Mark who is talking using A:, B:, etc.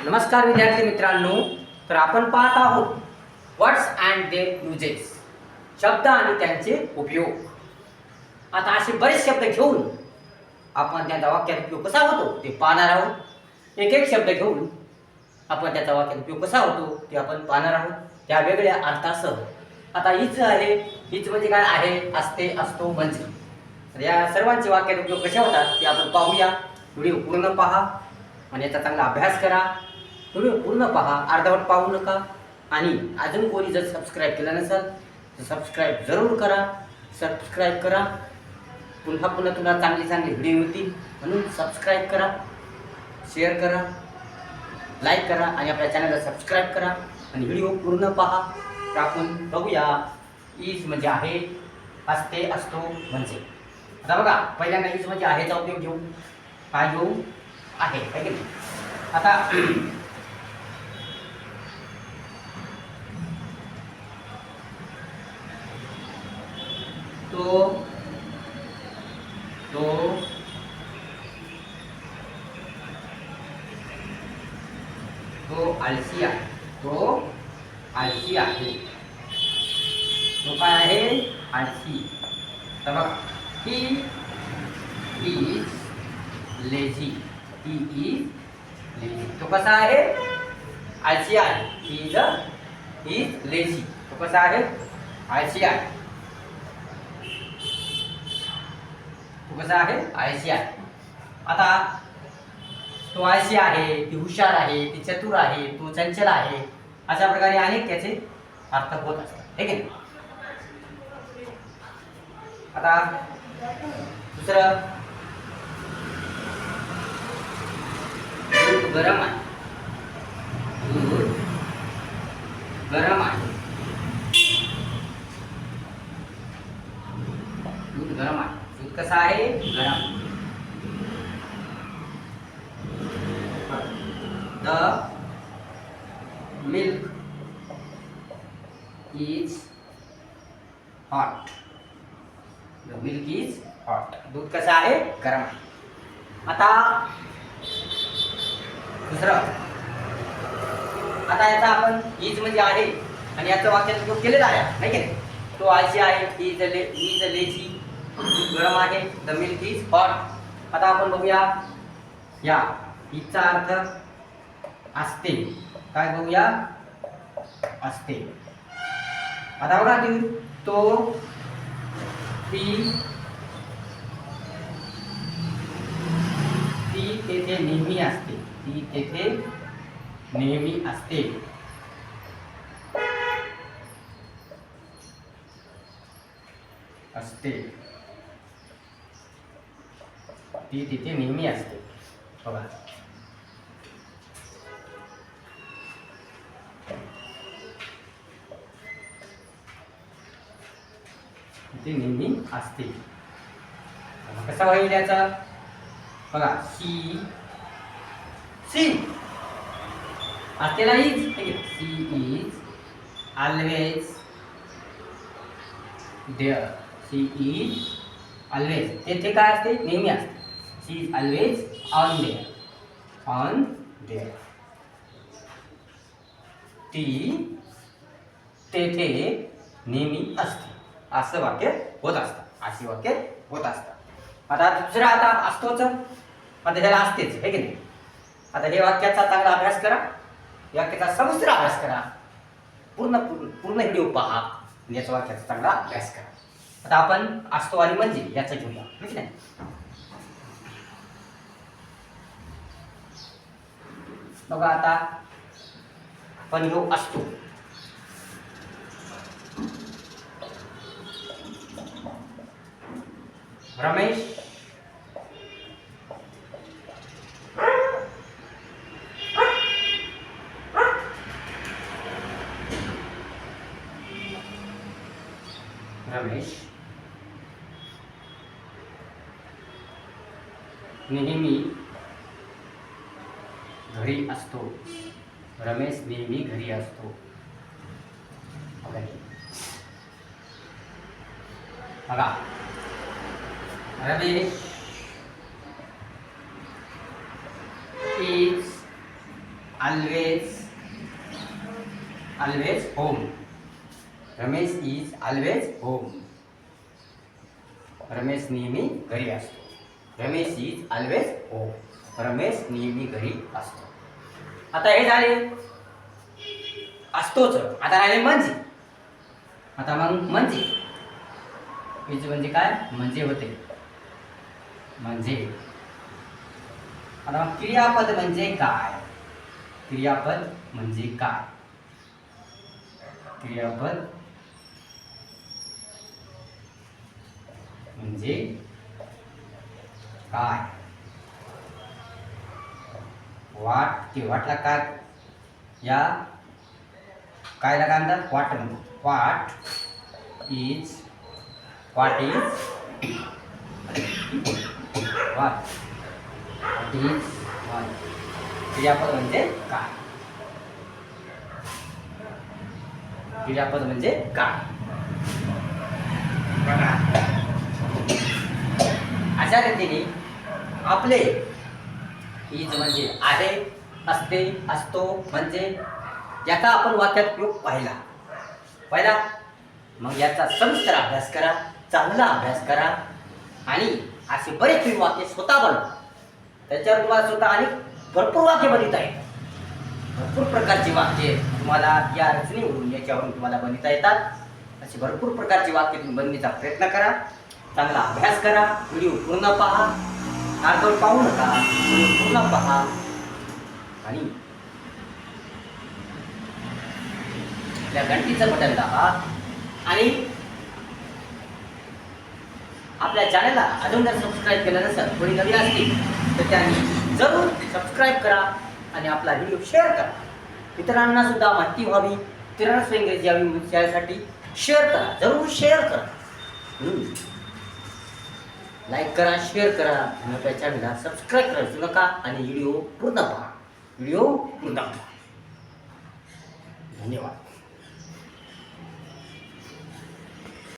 A: नमस्कार विद्यार्थी मित्रांनो, तर आपण पाहत आहोत वर्ड्स अँड देअर युजेस, शब्द आणि त्यांचे उपयोग। आता असे बरेच शब्द घेऊन आपण त्याचा वाक्यात उपयोग कसा होतो ते पाहणार आहोत। एक एक शब्द घेऊन आपण त्याचा वाक्यात उपयोग कसा होतो ते आपण पाहणार आहोत, त्या वेगळ्या अर्थासह। आता हीच आहे, हीच म्हणजे काय आहे, असते, असतो, म्हणजे। तर या सर्वांचे वाक्यात उपयोग कसे होतात ते आपण पाहूया। व्हिडिओ पूर्ण पहा आणि याचा चांगला अभ्यास करा। व्हिडिओ पूर्ण पहा, अर्धवट पाहू नका। आणि अजून कोणी जर सबस्क्राईब केलं नसेल तर सबस्क्राईब जरूर करा, सबस्क्राईब करा। पुन्हा पुन्हा तुम्हाला चांगली चांगली व्हिडिओ येतील, म्हणून सबस्क्राईब करा, शेअर करा, लाईक करा आणि आपल्या चॅनलला सबस्क्राईब करा आणि व्हिडिओ पूर्ण पहा। तर आपण बघूया, इज म्हणजे आहे, असते, असतो, म्हणजे। आता बघा, पहिल्यांदा इज म्हणजे आहेचा उपयोग घेऊ। काय घेऊ? आहे, है की नाही? आता तो आळशी आहे, तो आळशी आहे। तो काय आहे? आळशी। तर बघा, he is lazy, he is lazy. तो कसा आहे? आळशी आहे। He is lazy. तो कसा आहे? आळशी आहे। तो कसा आहे? आळशी आहे। आता तो आळशी आहे, ती हुशार आहे, ती चतुर आहे, तो चंचल आहे, अशा प्रकारे अनेक त्याचे अर्थ होत असतात, ठीक आहे। आता दुसरं, दूध गरम आहे, दूध गरम आहे, दूध गरम आहे। दूध कसा आहे? गरम। The milk is hot. The milk is hot. दूध कसं आहे? गरम आहे। आता दुसरं, आता याचा आपण इज म्हणजे आहे आणि याचा वाक्यात उपयोग केलेला आहे, नाही की नाही? तो आळशी आहे, इज लेझी, दूध गरम आहे, द मिल्क इज हॉट। आता आपण बघूया या इजचा अर्थ असते। काय बघूया? असते। आता बघा, तो, ती तेथे नेहमी असते, ती तेथे नेहमी असते, असते, ती तिथे नेहमी असते। बघा, ती नेहमी असते। कसा होईल याचा? बघा, सी असतेला is, she is always there, she is always, तेथे काय असते? नेहमी असते। She is always on there, ती तेथे नेहमी असते। असं वाक्य होत असतं, अशी वाक्य होत असतात। आता दुसरं, आता असतोच, आता ह्याला असतेच, हे की नाही? आता हे वाक्याचा चांगला अभ्यास करा, वाक्याचा सविस्तर अभ्यास करा, पूर्ण व्हिडिओ पहा आणि याच्या वाक्याचा चांगला अभ्यास करा। आता आपण असतो आणि म्हणजे याचं घेऊया, ठीक आहे? बघा, आता आपण घेऊ असतो। रमेश नेहमी घरी असतो, रमेश नेहमी घरी असतो। बघा, Ramesh is always home. Ramesh is always home. Ramesh नेहमी घरी असतो. Ramesh is always home. Ramesh नेहमी घरी असतो. आता हे झाले असतोच. आता राहिले म्हणजे. आता मग म्हणजे म्हणजे काय? म्हणजे होते. म्हणजे आता क्रियापद म्हणजे काय? क्रियापद म्हणजे काय? क्रियापद म्हणजे काय? वाटला काय? या कायला काय म्हणतात? वाट म्हणतात. What is what is what. क्रियापद म्हणजे काय? क्रियापद म्हणजे काय? बघा, अशा रीतीने आपले इज म्हणजे आहे, असते, असतो म्हणजे याचा आपण वाक्यात उपयोग पाहिला. मग याचा सविस्तर अभ्यास करा, चांगला अभ्यास करा आणि असे बरेच वाक्य स्वतः बनवा. त्याच्यावर तुम्हाला स्वतः आणि भरपूर वाक्य बनविता येतात. भरपूर प्रकारची वाक्य तुम्हाला या रचनेवरून याच्यावरून तुम्हाला बनविता येतात. अशी भरपूर प्रकारची वाक्य तुम्ही बनवण्याचा प्रयत्न करा. चांगला अभ्यास करा. व्हिडिओ पूर्ण पहा. अर्धवट पाहू नका. व्हिडिओ पूर्ण पहा आणि त्या घंटीचं बटन दाबा आणि आपल्या चॅनलला अजून जर सबस्क्राईब केलं नसेल, कोणी नवीन असतील तर त्यांनी जरूर सबस्क्राईब करा आणि आपला व्हिडिओ शेअर करा. इतरांना सुद्धा माहिती व्हावी, इतरांना इंग्रजी यावी यासाठी शेअर करा. जरूर शेअर करा. लाईक करा, शेअर करा आणि आपल्या चॅनलला सबस्क्राईब करायचं नका आणि व्हिडिओ पूर्ण पहा. धन्यवाद.